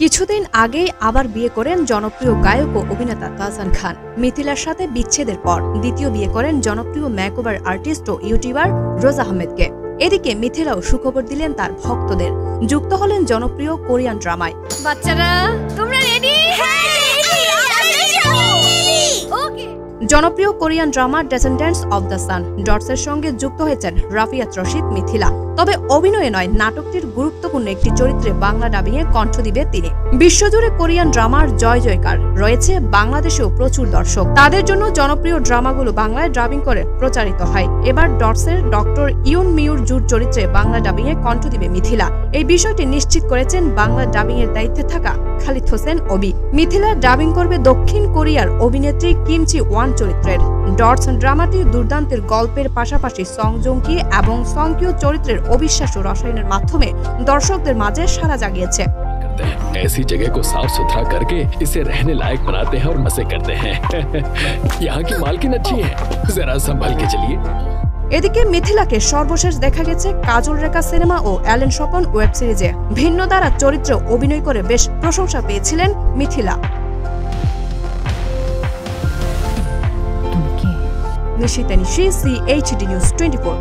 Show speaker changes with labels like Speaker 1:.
Speaker 1: কিছুদিন আগেই আবার বিয়ে করেন জনপ্রিয় গায়ক ও অভিনেতা তাহসান খান। মিথিলার সাথে বিচ্ছেদের পর দ্বিতীয় বিয়ে করেন জনপ্রিয় মেকওভার আর্টিস্ট ও ইউটিউবার রোজ আহমেদকে। এদিকে মিথিলাও সুখবর দিলেন তার ভক্তদের, যুক্ত হলেন জনপ্রিয় কোরিয়ান ড্রামায়।
Speaker 2: বাচ্চারা তোমরা রেডি?
Speaker 1: জনপ্রিয় Korean drama descendants of the sun ডটসের সঙ্গে যুক্ত হয়েছেন রাফিয়াত রশিদ মিথিলা। তবে অভিনয়ে নয়, নাটকটির গুরুত্বপূর্ণ একটি চরিত্রে বাংলা ডাবিংয়ে কণ্ঠ দিবে তিনি। বিশ্বজুড়ে কোরিয়ান ড্রামার জয় জয়কার রয়েছে, বাংলাদেশেও প্রচুর দর্শক। তাদের জন্য জনপ্রিয় ড্রামাগুলো বাংলায় ডাবিং করে প্রচারিত হয়। এবার ডটসের ডক্টর ইউন মিউর জুর চরিত্রে বাংলা ডাবিংয়ে কণ্ঠ দিবে মিথিলা। এই বিষয়টি নিশ্চিত করেছেন বাংলা ডাবিং এর দায়িত্বে থাকা খালিদ হোসেন অবি। মিথিলা ডাবিং করবে দক্ষিণ কোরিয়ার অভিনেত্রী কিম জি ওয়ান চরিত্রের। ডটস ড্রামাটি দুর্দান্তের গল্পের পাশাপাশি সং জোংকি এবং সংকিও চরিত্রের অবিশ্বাস্য রসায়নের মাধ্যমে দর্শকদের মাঝে সাড়া জাগিয়েছে।
Speaker 3: ऐसी जगह को साफ सुथरा करके इसे रहने लायक बनाते हैं और मजे करते हैं। यहाँ की मालकिन अच्छी है, जरा संभल के चलिए।
Speaker 1: এদিকে মিথিলাকে সর্বশেষ দেখা গেছে কাজল রেখা সিনেমা ও অ্যালেন স্বপন ওয়েব সিরিজে। ভিন্ন ধারা চরিত্রে অভিনয় করে বেশ প্রশংসা পেয়েছিলেন মিথিলা। নিশিতা নিশি, CHD নিউজ 24।